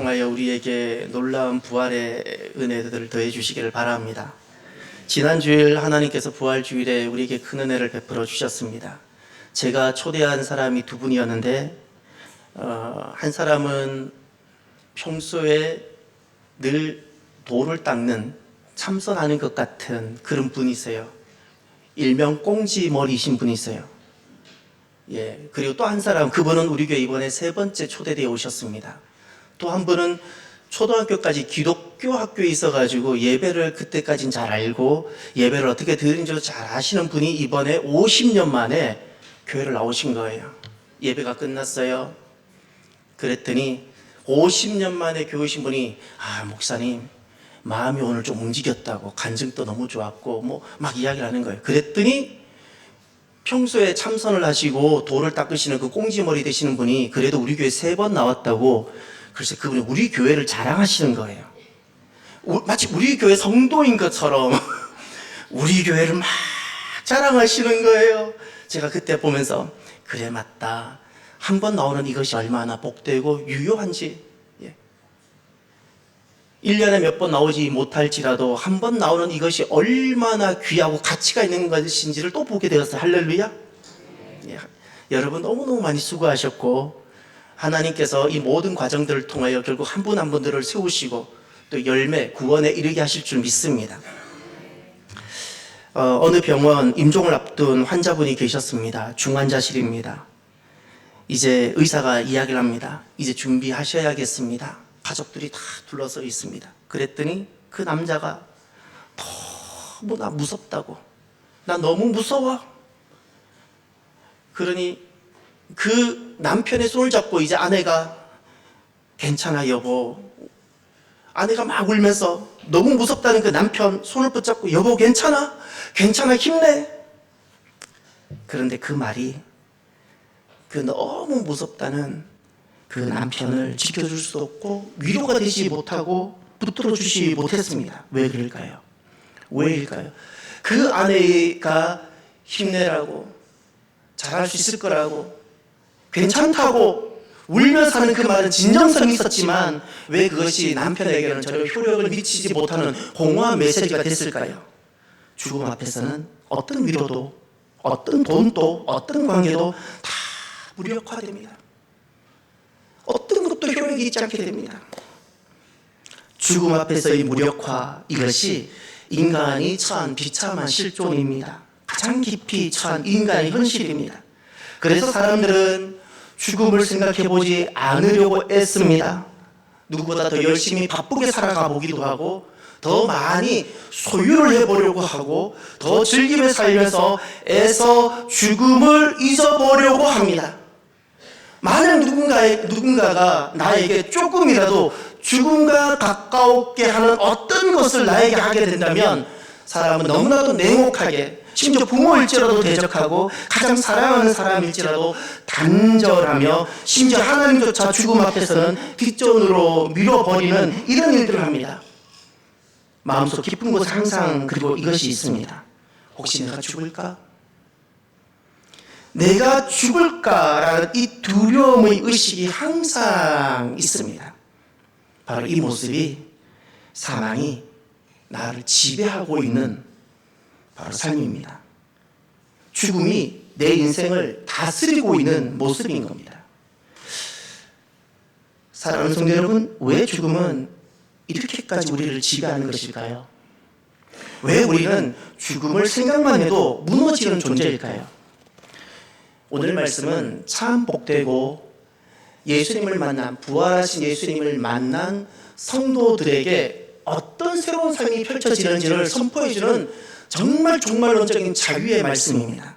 통하여 우리에게 놀라운 부활의 은혜들을 더해 주시기를 바랍니다. 지난 주일 하나님께서 부활 주일에 우리에게 큰 은혜를 베풀어 주셨습니다. 제가 초대한 사람이 두 분이었는데 한 사람은 평소에 늘 돌을 닦는 참선하는 것 같은 그런 분이세요. 일명 꽁지머리이신 분이세요. 그리고 또 한 사람, 그분은 우리 교회 이번에 세 번째 초대되어 오셨습니다. 또 한 분은 초등학교까지 기독교 학교에 있어가지고 예배를 그때까지는 잘 알고 예배를 어떻게 드리는지도 잘 아시는 분이 이번에 50년 만에 교회를 나오신 거예요. 예배가 끝났어요. 그랬더니 50년 만에 교회 오신 분이 목사님 마음이 오늘 좀 움직였다고, 간증도 너무 좋았고 막 이야기를 하는 거예요. 그랬더니 평소에 참선을 하시고 돌을 닦으시는 그 꽁지머리 되시는 분이 그래도 우리 교회 3번 나왔다고, 그래서 그분이 우리 교회를 자랑하시는 거예요. 마치 우리 교회 성도인 것처럼 우리 교회를 막 자랑하시는 거예요. 제가 그때 보면서 그래, 맞다. 한 번 나오는 이것이 얼마나 복되고 유효한지, 1년에 몇 번 나오지 못할지라도 한 번 나오는 이것이 얼마나 귀하고 가치가 있는 것인지를 또 보게 되었어요. 할렐루야. 여러분 너무너무 많이 수고하셨고, 하나님께서 이 모든 과정들을 통하여 결국 한 분 한 분들을 세우시고 또 열매, 구원에 이르게 하실 줄 믿습니다. 어느 병원 임종을 앞둔 환자분이 계셨습니다. 중환자실입니다. 이제 의사가 이야기를 합니다. 이제 준비하셔야겠습니다. 가족들이 다 둘러서 있습니다. 그랬더니 그 남자가 너무 나 무섭다고, 나 너무 무서워. 그러니 그 남편의 손을 잡고 이제 아내가 괜찮아 여보, 아내가 막 울면서 너무 무섭다는 그 남편 손을 붙잡고 여보 괜찮아? 괜찮아, 힘내. 그런데 그 말이 그 너무 무섭다는 그 남편을 지켜줄 수도 없고 위로가 되지 못하고 붙들어주지 못했습니다. 왜 그럴까요? 왜일까요? 그 아내가 힘내라고, 잘할 수 있을 거라고, 괜찮다고 울면서 하는 그 말은 진정성이 있었지만 왜 그것이 남편에게는 전혀 효력을 미치지 못하는 공허한 메시지가 됐을까요? 죽음 앞에서는 어떤 위로도, 어떤 돈도, 어떤 관계도 다 무력화됩니다. 어떤 것도 효력이 있지 않게 됩니다. 죽음 앞에서의 무력화, 이것이 인간이 처한 비참한 실존입니다. 가장 깊이 처한 인간의 현실입니다. 그래서 사람들은 죽음을 생각해보지 않으려고 애씁니다. 누구보다 더 열심히 바쁘게 살아가 보기도 하고, 더 많이 소유를 해보려고 하고, 더 즐기며 살면서 애써 죽음을 잊어보려고 합니다. 만약 누군가가 나에게 조금이라도 죽음과 가까웠게 하는 어떤 것을 나에게 하게 된다면 사람은 너무나도 냉혹하게, 심지어 부모일지라도 대적하고 가장 사랑하는 사람일지라도 단절하며, 심지어 하나님조차 죽음 앞에서는 뒷전으로 밀어버리는 이런 일들을 합니다. 마음속 깊은 곳에 항상 그리고 이것이 있습니다. 혹시 내가 죽을까? 내가 죽을까라는 이 두려움의 의식이 항상 있습니다. 바로 이 모습이 사망이 나를 지배하고 있는 바로 삶입니다. 죽음이 내 인생을 다스리고 있는 모습인 겁니다. 사랑하는 성도 여러분, 왜 죽음은 이렇게까지 우리를 지배하는 것일까요? 왜 우리는 죽음을 생각만 해도 무너지는 존재일까요? 오늘 말씀은 참 복되고 예수님을 만난, 부활하신 예수님을 만난 성도들에게 어떤 새로운 삶이 펼쳐지는지를 선포해주는 정말 종말론적인 자유의 말씀입니다.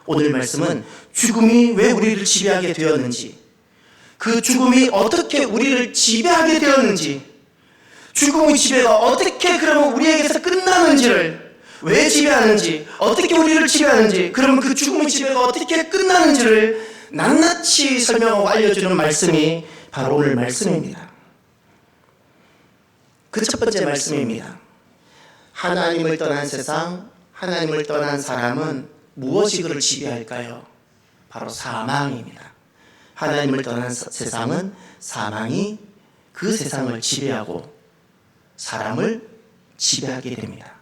오늘 말씀은 죽음이 왜 우리를 지배하게 되었는지, 그 죽음이 어떻게 우리를 지배하게 되었는지, 죽음의 지배가 어떻게 그러면 우리에게서 끝나는지를, 왜 지배하는지, 어떻게 우리를 지배하는지, 그러면 그 죽음의 지배가 어떻게 끝나는지를 낱낱이 설명하고 알려주는 말씀이 바로 오늘 말씀입니다. 그 첫 번째 말씀입니다. 하나님을 떠난 세상, 하나님을 떠난 사람은 무엇이 그를 지배할까요? 바로 사망입니다. 하나님을 떠난 세상은 사망이 그 세상을 지배하고 사람을 지배하게 됩니다.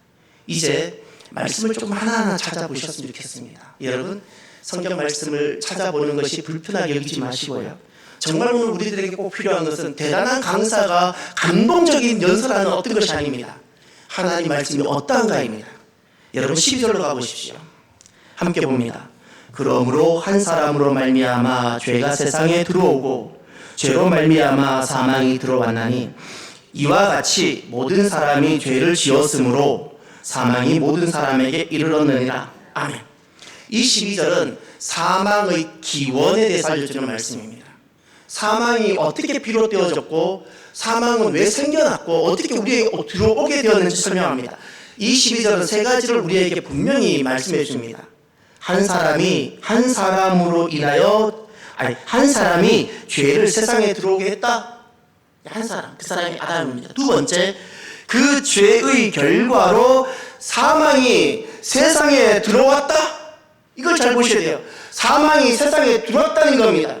이제 말씀을 좀 하나하나 찾아보셨으면 좋겠습니다. 여러분, 성경 말씀을 찾아보는 것이 불편하게 여기지 마시고요. 정말 오늘 우리들에게 꼭 필요한 것은 대단한 강사가 감동적인 연설하는 어떤 것이 아닙니다. 하나님 말씀이 어떠한가입니다. 여러분 12절로 가보십시오. 함께 봅니다. 그러므로 한 사람으로 말미암아 죄가 세상에 들어오고 죄로 말미암아 사망이 들어왔나니 이와 같이 모든 사람이 죄를 지었으므로 사망이 모든 사람에게 이르렀느니라. 아멘. 이 12절은 사망의 기원에 대해서 알려주는 말씀입니다. 사망이 어떻게 비롯되어졌고 사망은 왜 생겨났고 어떻게 우리에게 들어오게 되었는지 설명합니다. 이 12절은 세 가지를 우리에게 분명히 말씀해 줍니다. 한 사람이 한 사람으로 인하여 한 사람이 죄를 세상에 들어오게 했다. 한 사람, 그 사람이 아담입니다. 두 번째, 그 죄의 결과로 사망이 세상에 들어왔다. 이걸 잘 보셔야 돼요. 사망이 세상에 들어왔다는 겁니다.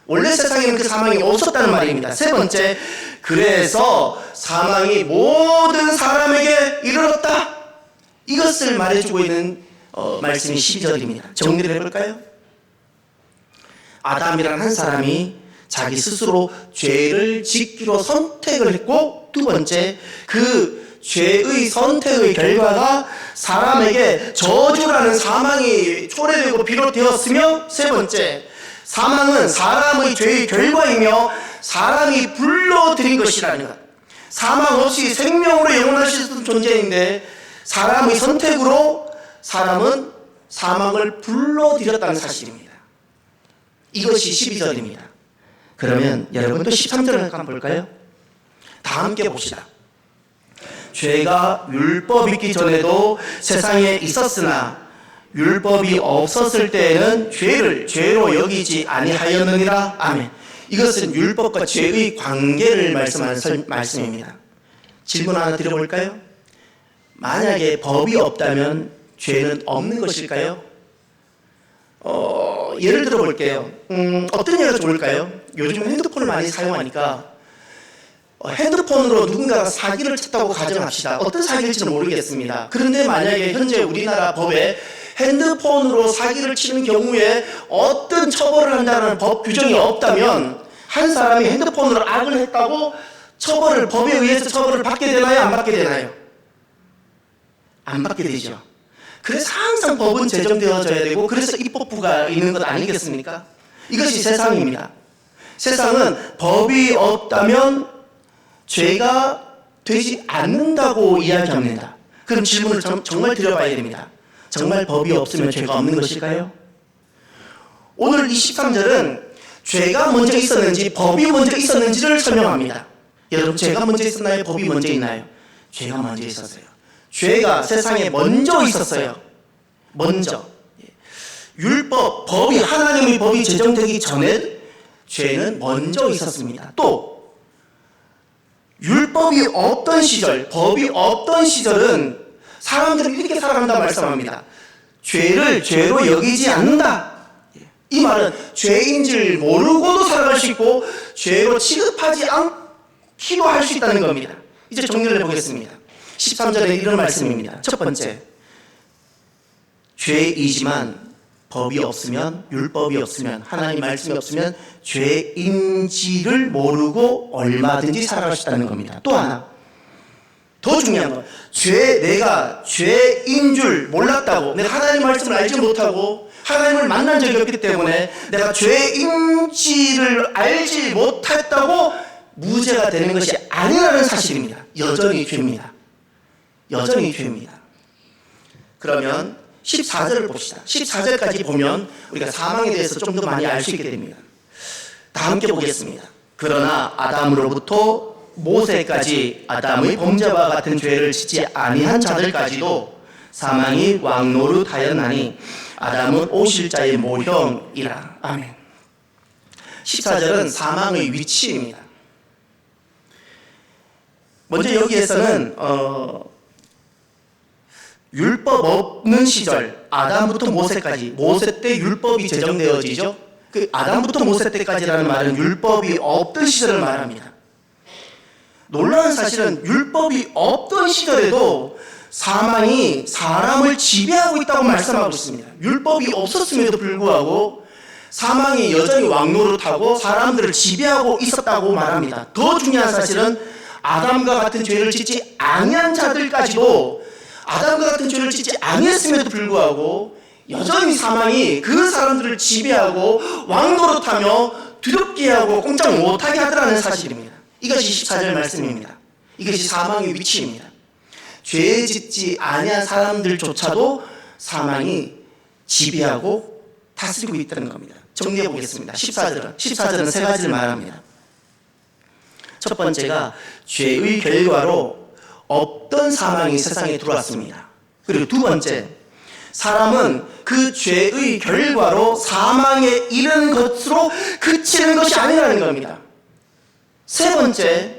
원래 세상에는 그 사망이 없었다는 말입니다. 세 번째, 그래서 사망이 모든 사람에게 이르렀다. 이것을 말해주고 있는 말씀이 12절입니다. 정리를 해볼까요? 아담이라는 한 사람이 자기 스스로 죄를 짓기로 선택을 했고, 두 번째, 그 죄의 선택의 결과가 사람에게 저주라는 사망이 초래되고 비롯되었으며, 세 번째, 사망은 사람의 죄의 결과이며 사람이 불러들인 것이라는 것. 사망 없이 생명으로 영원할 수 있었던 존재인데 사람의 선택으로 사람은 사망을 불러들였다는 사실입니다. 이것이 12절입니다. 그러면 여러분 또 13절을 한번 볼까요? 다 함께 봅시다. 죄가 율법 있기 전에도 세상에 있었으나 율법이 없었을 때에는 죄를 죄로 여기지 아니하였느니라. 아멘. 이것은 율법과 죄의 관계를 말씀하는 말씀입니다. 질문 하나 드려볼까요? 만약에 법이 없다면 죄는 없는 것일까요? 예를 들어볼게요. 어떤 예가 좋을까요? 요즘 핸드폰을 많이 사용하니까 핸드폰으로 누군가가 사기를 쳤다고 가정합시다. 어떤 사기일지는 모르겠습니다. 그런데 만약에 현재 우리나라 법에 핸드폰으로 사기를 치는 경우에 어떤 처벌을 한다는 법 규정이 없다면 한 사람이 핸드폰으로 악을 했다고 법에 의해서 처벌을 받게 되나요? 안 받게 되나요? 안 받게 되죠. 그래서 항상 법은 제정되어져야 되고 그래서 입법부가 있는 것 아니겠습니까? 이것이 세상입니다. 세상은 법이 없다면 죄가 되지 않는다고 이야기합니다. 그럼 질문을 정말 드려봐야 됩니다. 정말 법이 없으면 죄가 없는 것일까요? 오늘 이 13절은 죄가 먼저 있었는지 법이 먼저 있었는지를 설명합니다. 여러분, 죄가 먼저 있었나요? 법이 먼저 있나요? 죄가 먼저 있었어요. 죄가 세상에 먼저 있었어요. 먼저. 율법, 법이, 하나님의 법이 제정되기 전에 죄는 먼저 있었습니다. 또 율법이 없던 시절, 법이 없던 시절은 사람들은 이렇게 살아간다 말씀합니다. 죄를 죄로 여기지 않는다. 이 말은 죄인 줄 모르고도 살아갈 수 있고 죄로 취급하지 않기도 할 수 있다는 겁니다. 이제 정리를 해보겠습니다. 13절에 이런 말씀입니다. 첫 번째, 죄이지만 법이 없으면, 율법이 없으면, 하나님 말씀이 없으면 죄인지를 모르고 얼마든지 살아갈 수 있다는 겁니다. 또 하나, 더 중요한 건 내가 죄인 줄 몰랐다고, 내가 하나님 말씀을 알지 못하고 하나님을 만난 적이 없기 때문에 내가 죄인지를 알지 못했다고 무죄가 되는 것이 아니라는 사실입니다. 여전히 죄입니다. 여전히 죄입니다. 그러면 14절을 봅시다. 14절까지 보면 우리가 사망에 대해서 좀 더 많이 알 수 있게 됩니다. 다 함께 보겠습니다. 그러나 아담으로부터 모세까지 아담의 범죄와 같은 죄를 짓지 아니한 자들까지도 사망이 왕노릇하였나니 아담은 오실 자의 모형이라. 아멘. 14절은 사망의 위치입니다. 먼저 여기에서는 율법 없는 시절, 아담부터 모세까지, 모세 때 율법이 제정되어지죠. 그 아담부터 모세 때까지라는 말은 율법이 없던 시절을 말합니다. 놀라운 사실은 율법이 없던 시절에도 사망이 사람을 지배하고 있다고 말씀하고 있습니다. 율법이 없었음에도 불구하고 사망이 여전히 왕노릇하고 사람들을 지배하고 있었다고 말합니다. 더 중요한 사실은 아담과 같은 죄를 짓지 아니한 자들까지도 아담과 같은 죄를 짓지 아니했음에도 불구하고 여전히 사망이 그 사람들을 지배하고 왕노릇하며 두렵게 하고 꼼짝 못하게 하더라는 사실입니다. 이것이 14절 말씀입니다. 이것이 사망의 위치입니다. 죄 짓지 아니한 사람들조차도 사망이 지배하고 다스리고 있다는 겁니다. 정리해 보겠습니다. 14절은 세 가지를 말합니다. 첫 번째가 죄의 결과로 없던 사망이 세상에 들어왔습니다. 그리고 두 번째, 사람은 그 죄의 결과로 사망에 이르는 것으로 그치는 것이 아니라는 겁니다. 세 번째,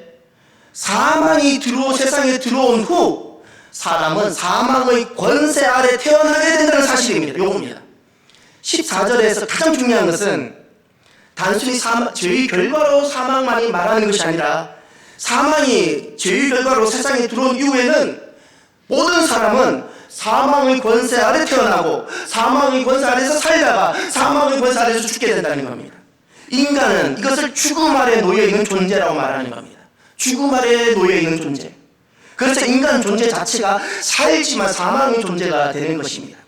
사망이 세상에 들어온 후 사람은 사망의 권세 아래 태어나게 된다는 사실입니다. 요겁니다. 14절에서 가장 중요한 것은 단순히 죄의 결과로 사망만이 말하는 것이 아니라 사망이 죄의 결과로 세상에 들어온 이후에는 모든 사람은 사망의 권세 아래 태어나고 사망의 권세 아래서 살다가 사망의 권세 아래서 죽게 된다는 겁니다. 인간은 이것을 죽음 아래 놓여있는 존재라고 말하는 겁니다. 죽음 아래 놓여있는 존재. 그래서 인간 존재 자체가 살지만 사망의 존재가 되는 것입니다.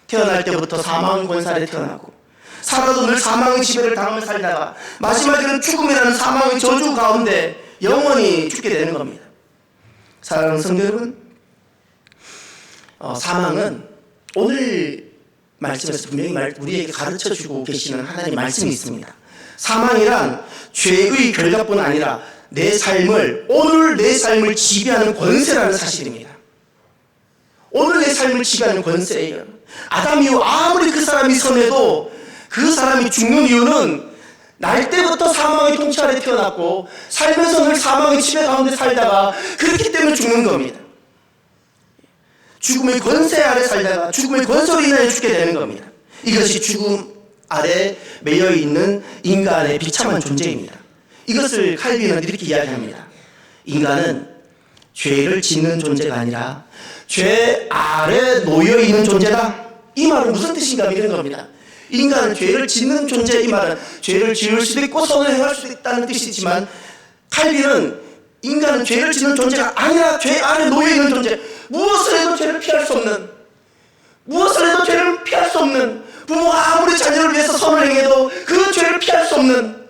태어날 때부터 사망의 권세 아래 태어나고 살아도 늘 사망의 지배를 당하며 살다가 마지막에는 죽음이라는 사망의 저주 가운데 영원히 죽게 되는 겁니다. 사랑하는 성도 여러분, 사망은 오늘 말씀에서 분명히 우리에게 가르쳐주고 계시는 하나님의 말씀이 있습니다. 사망이란 죄의 결과뿐 아니라 오늘 내 삶을 지배하는 권세라는 사실입니다. 오늘 내 삶을 지배하는 권세예요. 아담 이후 아무리 그 사람이 선해도 그 사람이 죽는 이유는 날 때부터 사망의 통치 아래 태어났고 살면서 늘 사망의 지배 가운데 살다가 그렇기 때문에 죽는 겁니다. 죽음의 권세 아래 살다가 죽음의 권세로 인하여 죽게 되는 겁니다. 이것이 죽음 아래 매여있는 인간의 비참한 존재입니다. 이것을 칼빈은 이렇게 이야기합니다. 인간은 죄를 짓는 존재가 아니라 죄 아래 놓여있는 존재다. 이 말은 무슨 뜻인가 이런 겁니다. 인간은 죄를 짓는 존재, 이 말은 죄를 지을 수도 있고 선을 행할 수도 있다는 뜻이지만 칼빈은 인간은 죄를 짓는 존재가 아니라 죄 아래 놓여있는 존재, 무엇을 해도 죄를 피할 수 없는 부모가 아무리 자녀를 위해서 선을 행해도 그 죄를 피할 수 없는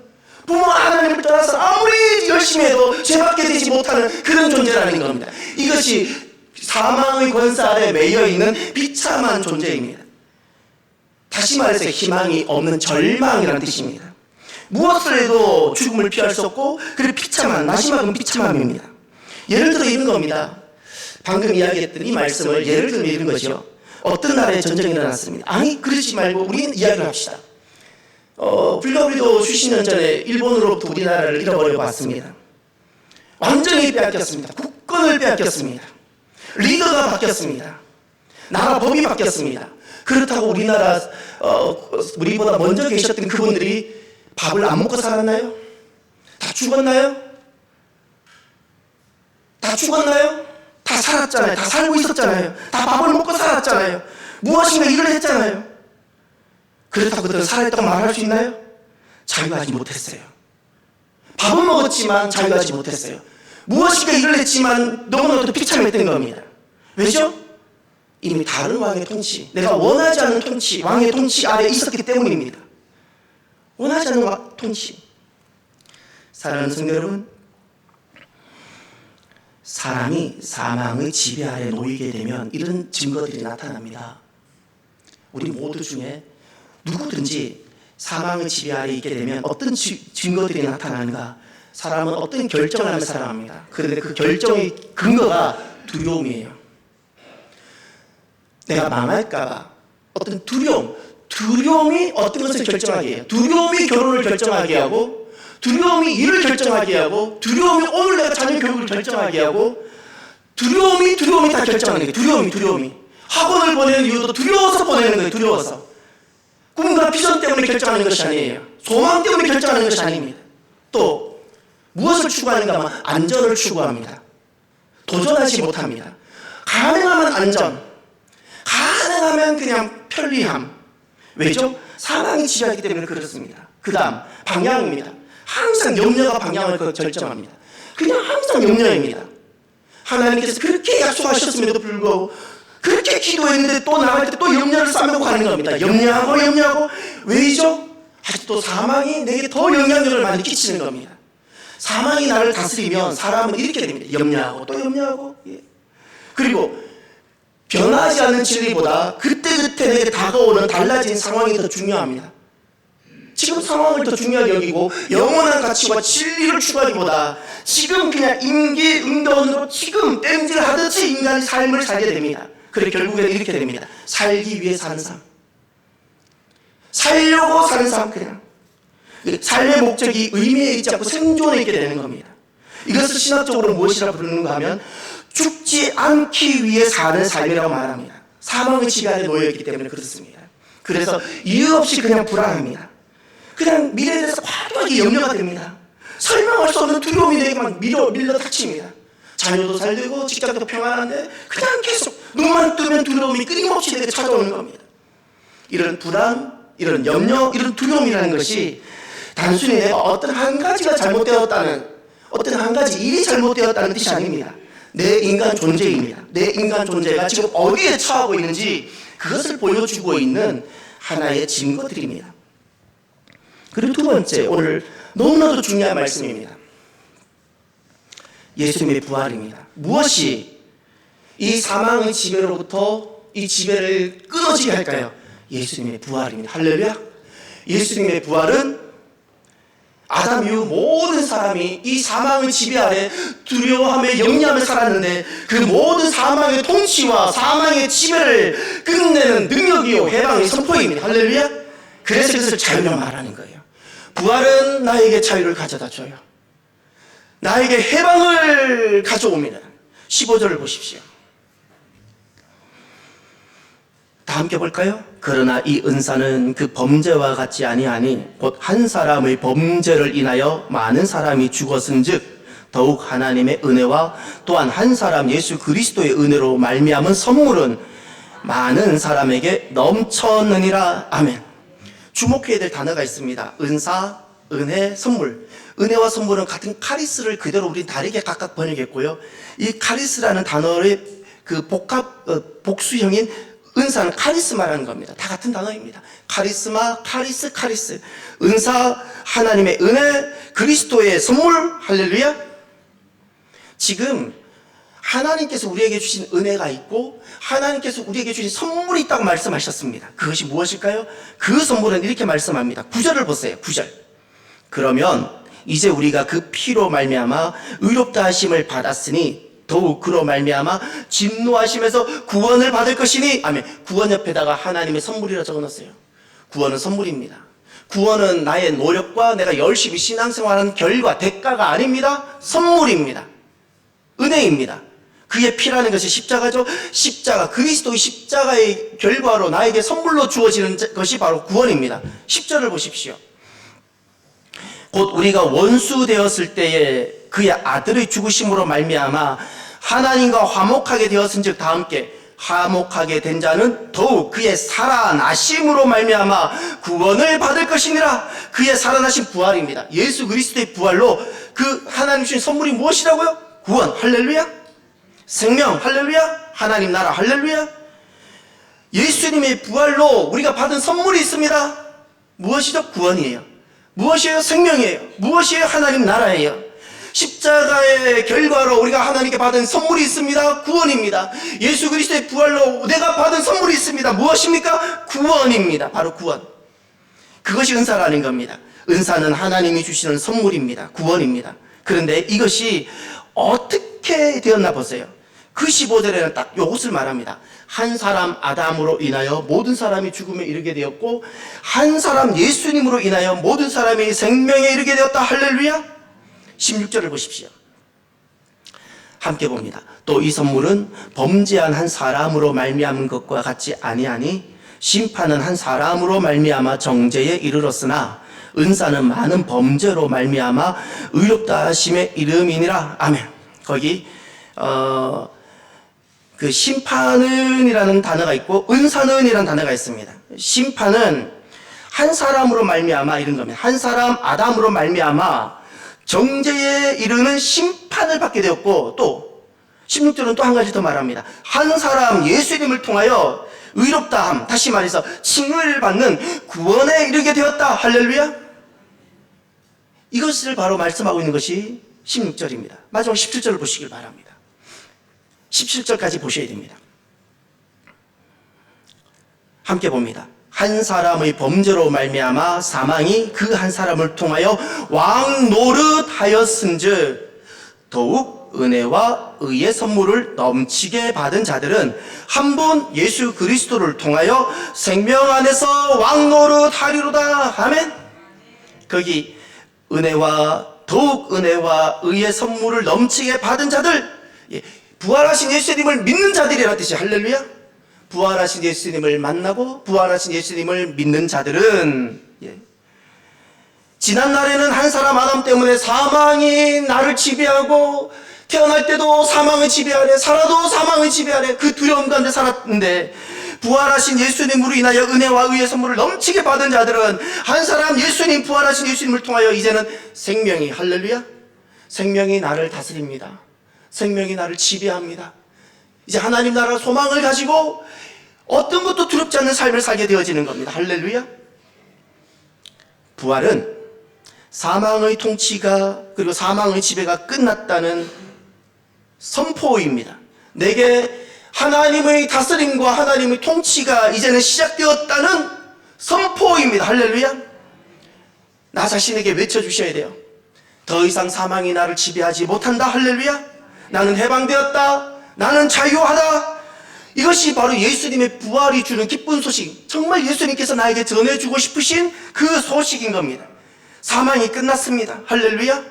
부모가 하나님을 떠나서 아무리 열심히 해도 죄밖에 되지 못하는 그런 존재라는 겁니다. 이것이 사망의 권세 아래 매여있는 비참한 존재입니다. 다시 말해서 희망이 없는 절망이라는 뜻입니다. 무엇을 해도 죽음을 피할 수 없고 그리고 마지막은 비참함입니다. 예를 들어 이런 겁니다. 방금 이야기했던 이 말씀을 예를 들면 이런 거죠. 어떤 나라에 전쟁이 일어났습니다. 아니 그러지 말고 우리는 이야기를 합시다. 불과 우리도 수십 년 전에 일본으로부터 우리나라를 잃어버려 봤습니다. 완전히 빼앗겼습니다. 국권을 빼앗겼습니다. 리더가 바뀌었습니다. 나라 법이 바뀌었습니다. 그렇다고 우리보다 먼저 계셨던 그분들이 밥을 안 먹고 살았나요? 다 죽었나요? 다 살았잖아요. 다 살고 있었잖아요. 다 밥을 먹고 살았잖아요. 무엇인가 일을 했잖아요. 그렇다고 그들은 살아있다고 말할 수 있나요? 자유하지 못했어요. 밥은 먹었지만 자유하지 못했어요. 무엇인가 일을 했지만 너무나도 비참했던 겁니다. 왜죠? 이미 다른 왕의 통치, 내가 원하지 않는 통치, 왕의 통치 아래 있었기 때문입니다. 원하지 않는 통치. 사랑하는 성도 여러분, 사람이 사망의 지배 아래 놓이게 되면 이런 증거들이 나타납니다. 우리 모두 중에 누구든지 사망의 지배 아래 있게 되면 어떤 증거들이 나타나는가? 사람은 어떤 결정을 하며 살아갑니다. 그런데 그 결정의 근거가 두려움이에요. 내가 망할까봐 어떤 두려움이 어떤 것을 결정하게 해요. 두려움이 결혼을 결정하게 하고, 두려움이 일을 결정하게 하고, 두려움이 오늘 내가 자녀 교육을 결정하게 하고, 두려움이 다 결정하는 거예요. 두려움이 학원을 보내는 이유도 두려워서 보내는 거예요. 두려워서. 꿈과 비전 때문에 결정하는 것이 아니에요. 소망 때문에 결정하는 것이 아닙니다. 또 무엇을 추구하는가 하면 안전을 추구합니다. 도전하지 못합니다. 가능하면 안전, 가능하면 그냥 편리함. 왜죠? 사망이 지배하기 때문에 그렇습니다. 그 다음 방향입니다. 항상 염려가 방향을 결정합니다. 그냥 항상 염려입니다. 하나님께서 그렇게 약속하셨음에도 불구하고 그렇게 기도했는데 또 나갈 때 또 염려를 쌓으려고 하는 겁니다. 염려하고 왜죠? 아직도 사망이 내게 더 영향력을 많이 끼치는 겁니다. 사망이 나를 다스리면 사람은 이렇게 됩니다. 염려하고 또 염려하고. 예. 그리고 변하지 않는 진리보다 그때그때 내게 다가오는 달라진 상황이 더 중요합니다. 지금 상황을 더 중요하게 여기고 영원한 가치와 진리를 추구하기보다 지금 그냥 임기응변으로 지금 땜질하듯이 인간의 삶을 살게 됩니다. 그래 결국에는 이렇게 됩니다. 살기 위해 사는 삶, 살려고 사는 삶, 그냥 삶의 목적이 의미에 있지 않고 생존에 있게 되는 겁니다. 이것을 신학적으로 무엇이라 부르는가 하면 죽지 않기 위해 사는 삶이라고 말합니다. 사망의 지배 놓여있기 때문에 그렇습니다. 그래서 이유 없이 그냥 불안합니다. 그냥 미래에 대해서 과도하게 염려가 됩니다. 설명할 수 없는 두려움이 내게만 밀려 닥칩니다. 자녀도 잘 되고 직장도 평안한데 그냥 계속 눈만 뜨면 두려움이 끊임없이 내게 찾아오는 겁니다. 이런 불안, 이런 염려, 이런 두려움이라는 것이 단순히 내가 어떤 한 가지가 잘못되었다는, 어떤 한 가지 일이 잘못되었다는 뜻이 아닙니다. 내 인간 존재입니다. 내 인간 존재가 지금 어디에 처하고 있는지 그것을 보여주고 있는 하나의 증거들입니다. 그리고 두 번째, 오늘 너무나도 중요한 말씀입니다. 예수님의 부활입니다. 무엇이 이 사망의 지배로부터 이 지배를 끊어지게 할까요? 예수님의 부활입니다. 할렐루야. 예수님의 부활은 아담 이후 모든 사람이 이 사망의 지배 아래 두려워함에 영리함에 살았는데 그 모든 사망의 통치와 사망의 지배를 끝내는 능력이요 해방의 선포입니다. 할렐루야. 그래서 그것을 자유로 말하는 거예요. 부활은 나에게 자유를 가져다 줘요. 나에게 해방을 가져옵니다. 15절을 보십시오. 다 함께 볼까요? 그러나 이 은사는 그 범죄와 같지 아니하니 곧 한 사람의 범죄를 인하여 많은 사람이 죽었은즉 더욱 하나님의 은혜와 또한 한 사람 예수 그리스도의 은혜로 말미암은 선물은 많은 사람에게 넘쳤느니라. 아멘. 주목해야 될 단어가 있습니다. 은사, 은혜, 선물. 은혜와 선물은 같은 카리스를 그대로 우린 다르게 각각 번역했고요. 이 카리스라는 단어의 그 복수형인 은사는 카리스마라는 겁니다. 다 같은 단어입니다. 카리스마, 카리스. 은사, 하나님의 은혜, 그리스도의 선물, 할렐루야. 지금 하나님께서 우리에게 주신 은혜가 있고 하나님께서 우리에게 주신 선물이 있다고 말씀하셨습니다. 그것이 무엇일까요? 그 선물은 이렇게 말씀합니다. 9절을 보세요. 9절. 그러면 이제 우리가 그 피로 말미암아 의롭다 하심을 받았으니 더욱 그로 말미암아 진노하심에서 구원을 받을 것이니. 아멘. 구원 옆에다가 하나님의 선물이라 적어놨어요. 구원은 선물입니다. 구원은 나의 노력과 내가 열심히 신앙생활하는 결과, 대가가 아닙니다. 선물입니다. 은혜입니다. 그의 피라는 것이 십자가죠. 십자가, 그리스도의 십자가의 결과로 나에게 선물로 주어지는 것이 바로 구원입니다. 10절을 보십시오. 곧 우리가 원수 되었을 때에 그의 아들의 죽으심으로 말미암아 하나님과 화목하게 되었은즉, 다 함께 화목하게 된 자는 더욱 그의 살아나심으로 말미암아 구원을 받을 것이니라. 그의 살아나신 부활입니다. 예수 그리스도의 부활로 그 하나님 주신 선물이 무엇이라고요? 구원, 할렐루야. 생명, 할렐루야. 하나님 나라, 할렐루야. 예수님의 부활로 우리가 받은 선물이 있습니다. 무엇이죠? 구원이에요. 무엇이에요? 생명이에요. 무엇이에요? 하나님 나라예요. 십자가의 결과로 우리가 하나님께 받은 선물이 있습니다. 구원입니다. 예수 그리스도의 부활로 내가 받은 선물이 있습니다. 무엇입니까? 구원입니다. 바로 구원. 그것이 은사라는 겁니다. 은사는 하나님이 주시는 선물입니다. 구원입니다. 그런데 이것이 어떻게 되었나 보세요. 그 15절에는 딱 이것을 말합니다. 한 사람 아담으로 인하여 모든 사람이 죽음에 이르게 되었고 한 사람 예수님으로 인하여 모든 사람이 생명에 이르게 되었다. 할렐루야. 16절을 보십시오. 함께 봅니다. 또 이 선물은 범죄한 한 사람으로 말미암은 것과 같지 아니하니 심판은 한 사람으로 말미암아 정죄에 이르렀으나 은사는 많은 범죄로 말미암아 의롭다 하심의 이름이니라. 아멘. 거기 그 심판은이라는 단어가 있고 은사는이라는 단어가 있습니다. 심판은 한 사람으로 말미암아 이런 겁니다. 한 사람 아담으로 말미암아 정죄에 이르는 심판을 받게 되었고, 또 16절은 또 한 가지 더 말합니다. 한 사람 예수님을 통하여 의롭다함, 다시 말해서 칭의를 받는 구원에 이르게 되었다. 할렐루야. 이것을 바로 말씀하고 있는 것이 16절입니다. 마지막 17절을 보시길 바랍니다. 17절까지 보셔야 됩니다. 함께 봅니다. 한 사람의 범죄로 말미암아 사망이 그 한 사람을 통하여 왕 노릇하였은즉 더욱 은혜와 의의 선물을 넘치게 받은 자들은 한 분 예수 그리스도를 통하여 생명 안에서 왕 노릇하리로다. 아멘. 거기 더욱 은혜와 의의 선물을 넘치게 받은 자들, 부활하신 예수님을 믿는 자들이라는 뜻이 할렐루야. 부활하신 예수님을 만나고 부활하신 예수님을 믿는 자들은, 지난날에는 한 사람 아담 때문에 사망이 나를 지배하고 태어날 때도 사망의 지배 아래, 살아도 사망의 지배 아래 그 두려움 가운데 살았는데, 부활하신 예수님으로 인하여 은혜와 의의 선물을 넘치게 받은 자들은 한 사람 예수님, 부활하신 예수님을 통하여 이제는 생명이, 할렐루야, 생명이 나를 다스립니다. 생명이 나를 지배합니다. 이제 하나님 나라 소망을 가지고 어떤 것도 두렵지 않는 삶을 살게 되어지는 겁니다. 할렐루야. 부활은 사망의 통치가, 그리고 사망의 지배가 끝났다는 선포입니다. 내게 하나님의 다스림과 하나님의 통치가 이제는 시작되었다는 선포입니다. 할렐루야. 나 자신에게 외쳐주셔야 돼요. 더 이상 사망이 나를 지배하지 못한다. 할렐루야. 나는 해방되었다. 나는 자유하다. 이것이 바로 예수님의 부활이 주는 기쁜 소식, 정말 예수님께서 나에게 전해주고 싶으신 그 소식인 겁니다. 사망이 끝났습니다. 할렐루야.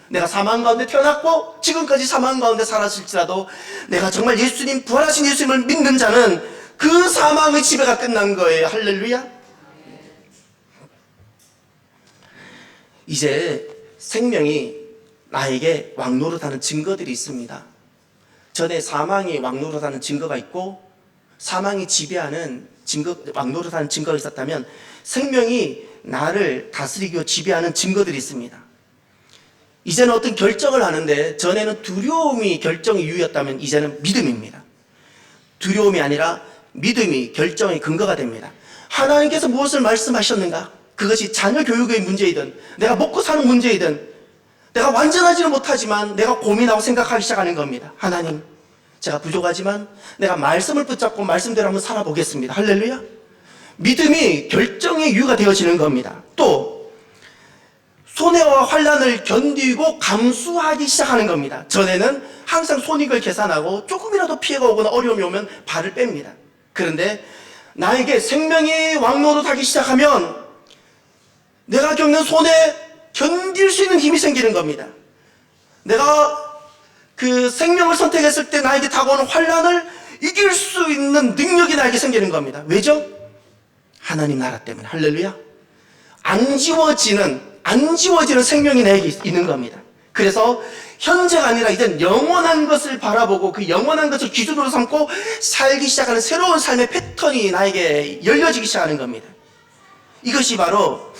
내가 사망 가운데 태어났고 지금까지 사망 가운데 살았을지라도 내가 정말 예수님, 부활하신 예수님을 믿는 자는 그 사망의 지배가 끝난 거예요. 할렐루야. 이제 생명이 나에게 왕노릇하는 증거들이 있습니다. 전에 사망이 왕노릇하는 증거가 있고 사망이 지배하는 증거, 왕노릇하는 증거가 있었다면, 생명이 나를 다스리고 지배하는 증거들이 있습니다. 이제는 어떤 결정을 하는데, 전에는 두려움이 결정의 이유였다면 이제는 믿음입니다. 두려움이 아니라 믿음이 결정의 근거가 됩니다. 하나님께서 무엇을 말씀하셨는가? 그것이 자녀 교육의 문제이든 내가 먹고 사는 문제이든 내가 완전하지는 못하지만 내가 고민하고 생각하기 시작하는 겁니다. 하나님, 제가 부족하지만 내가 말씀을 붙잡고 말씀대로 한번 살아보겠습니다. 할렐루야. 믿음이 결정의 이유가 되어지는 겁니다. 또 손해와 환난을 견디고 감수하기 시작하는 겁니다. 전에는 항상 손익을 계산하고 조금이라도 피해가 오거나 어려움이 오면 발을 뺍니다. 그런데 나에게 생명이 왕노릇하기 시작하면 내가 겪는 손해 견딜 수 있는 힘이 생기는 겁니다. 내가 그 생명을 선택했을 때 나에게 다가오는 환난을 이길 수 있는 능력이 나에게 생기는 겁니다. 왜죠? 하나님 나라 때문에. 할렐루야. 안 지워지는 생명이 나에게 있는 겁니다. 그래서 현재가 아니라 이젠 영원한 것을 바라보고 그 영원한 것을 기준으로 삼고 살기 시작하는 새로운 삶의 패턴이 나에게 열려지기 시작하는 겁니다. 이것이 바로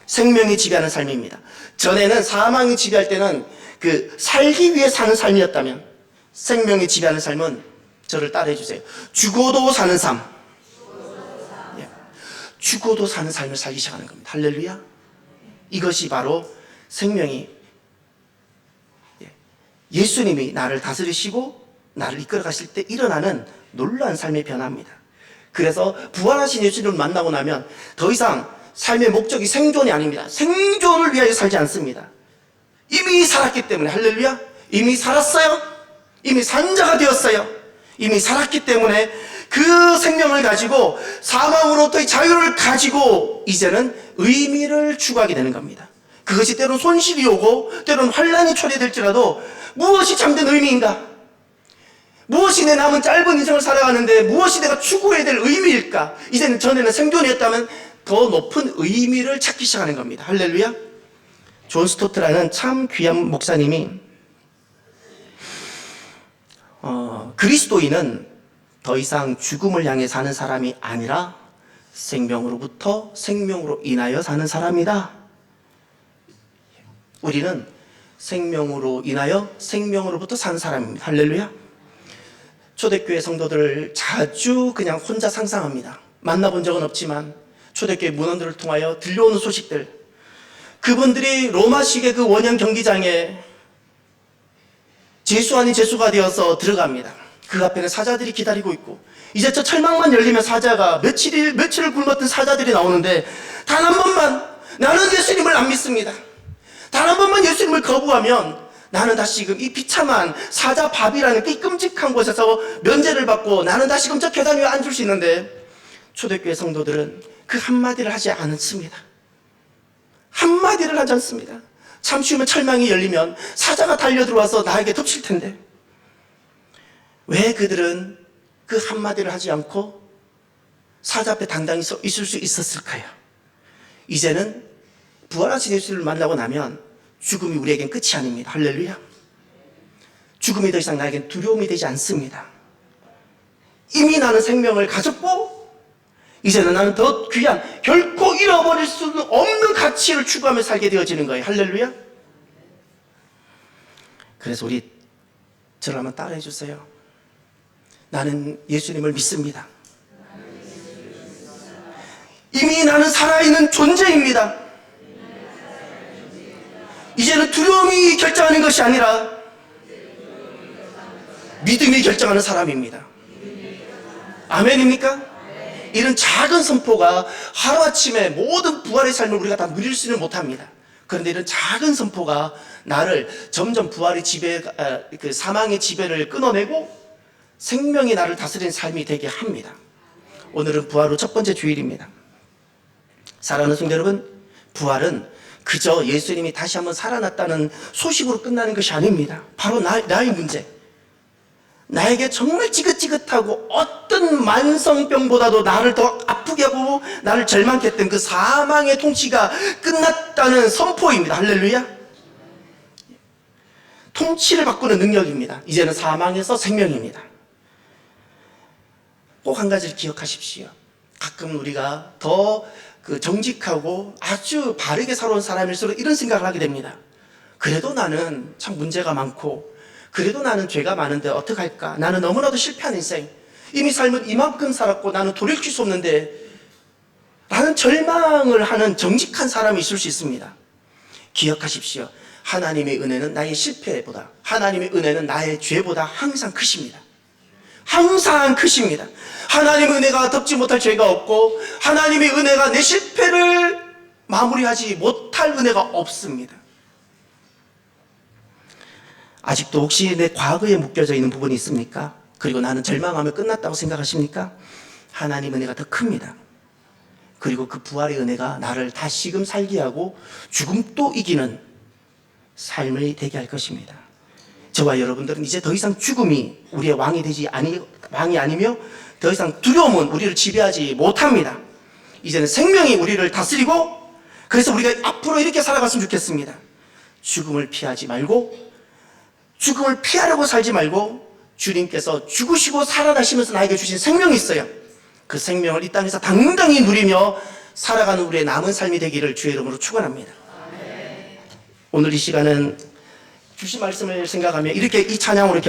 생명이 지배하는 삶입니다. 전에는 사망이 지배할 때는 그 살기 위해 사는 삶이었다면, 생명이 지배하는 삶은 저를 따라해 주세요. 죽어도 사는 삶. 죽어도 사는 삶을 살기 시작하는 겁니다. 할렐루야. 이것이 바로 생명이, 예수님이 나를 다스리시고 나를 이끌어 가실 때 일어나는 놀라운 삶의 변화입니다. 그래서 부활하신 예수님을 만나고 나면 더 이상 삶의 목적이 생존이 아닙니다. 생존을 위하여 살지 않습니다. 이미 살았기 때문에. 할렐루야. 이미 살았어요. 이미 산 자가 되었어요. 이미 살았기 때문에 그 생명을 가지고 사망으로부터의 자유를 가지고 이제는 의미를 추구하게 되는 겁니다. 그것이 때로는 손실이 오고 때로는 환난이 초래될지라도 무엇이 참된 의미인가? 무엇이 내 남은 짧은 인생을 살아가는데 무엇이 내가 추구해야 될 의미일까? 이제는 전에는 생존이었다면 더 높은 의미를 찾기 시작하는 겁니다. 할렐루야. 존 스토트라는 참 귀한 목사님이 그리스도인은 더 이상 죽음을 향해 사는 사람이 아니라 생명으로부터 생명으로 인하여 사는 사람이다. 우리는 생명으로 인하여 생명으로부터 사는 사람입니다. 할렐루야. 초대교회 성도들을 자주 그냥 혼자 상상합니다. 만나본 적은 없지만 초대교회 문원들을 통하여 들려오는 소식들, 그분들이 로마식의 그 원형 경기장에 제수 아닌 제수가 되어서 들어갑니다. 그 앞에는 사자들이 기다리고 있고, 이제 저 철망만 열리면 사자가 며칠을 굶었던 사자들이 나오는데, 단 한 번만 나는 예수님을 안 믿습니다. 단 한 번만 예수님을 거부하면 나는 다시금 이 비참한 사자 밥이라는 이 끔찍한 곳에서 면제를 받고 나는 다시금 저 계단 위에 앉을 수 있는데, 초대교회 성도들은 그 한마디를 하지 않습니다. 한마디를 하지 않습니다. 잠시 후면 철망이 열리면 사자가 달려들어와서 나에게 덮칠 텐데, 왜 그들은 그 한마디를 하지 않고 사자 앞에 당당히 서 있을 수 있었을까요? 이제는 부활하신 예수를 만나고 나면 죽음이 우리에겐 끝이 아닙니다. 할렐루야. 죽음이 더 이상 나에겐 두려움이 되지 않습니다. 이미 나는 생명을 가졌고, 이제는 나는 더 귀한, 결코 잃어버릴 수 없는 가치를 추구하며 살게 되어지는 거예요. 할렐루야. 그래서 우리 저를 한번 따라해 주세요. 나는 예수님을 믿습니다. 이미 나는 살아있는 존재입니다. 이제는 두려움이 결정하는 것이 아니라 믿음이 결정하는 사람입니다. 아멘입니까? 이런 작은 선포가 하루아침에 모든 부활의 삶을 우리가 다 누릴 수는 못합니다. 그런데 이런 작은 선포가 나를 점점 부활의 지배, 그 사망의 지배를 끊어내고 생명이 나를 다스리는 삶이 되게 합니다. 오늘은 부활 후 첫 번째 주일입니다. 사랑하는 성도 여러분, 부활은 그저 예수님이 다시 한번 살아났다는 소식으로 끝나는 것이 아닙니다. 바로 나의 문제, 나에게 정말 지긋지긋하고 어떤 만성병보다도 나를 더 아프게 하고 나를 절망케 했던 그 사망의 통치가 끝났다는 선포입니다. 할렐루야. 통치를 바꾸는 능력입니다. 이제는 사망에서 생명입니다. 꼭 한 가지를 기억하십시오. 가끔 우리가 더 정직하고 아주 바르게 살아온 사람일수록 이런 생각을 하게 됩니다. 그래도 나는 참 문제가 많고, 그래도 나는 죄가 많은데 어떡할까? 나는 너무나도 실패한 인생, 이미 삶은 이만큼 살았고 나는 돌이킬 수 없는데, 라는 절망을 하는 정직한 사람이 있을 수 있습니다. 기억하십시오. 하나님의 은혜는 나의 실패보다, 하나님의 은혜는 나의 죄보다 항상 크십니다. 항상 크십니다. 하나님의 은혜가 덮지 못할 죄가 없고, 하나님의 은혜가 내 실패를 마무리하지 못할 은혜가 없습니다. 아직도 혹시 내 과거에 묶여져 있는 부분이 있습니까? 그리고 나는 절망하며 끝났다고 생각하십니까? 하나님의 은혜가 더 큽니다. 그리고 그 부활의 은혜가 나를 다시금 살게 하고 죽음도 이기는 삶을 되게 할 것입니다. 저와 여러분들은 이제 더 이상 죽음이 우리의 왕이 아니며 더 이상 두려움은 우리를 지배하지 못합니다. 이제는 생명이 우리를 다스리고, 그래서 우리가 앞으로 이렇게 살아갔으면 좋겠습니다. 죽음을 피하지 말고, 죽음을 피하려고 살지 말고, 주님께서 죽으시고 살아나시면서 나에게 주신 생명이 있어요. 그 생명을 이 땅에서 당당히 누리며 살아가는 우리의 남은 삶이 되기를 주의 이름으로 축원합니다. 오늘 이 시간은 주신 말씀을 생각하며 이렇게 이 찬양으로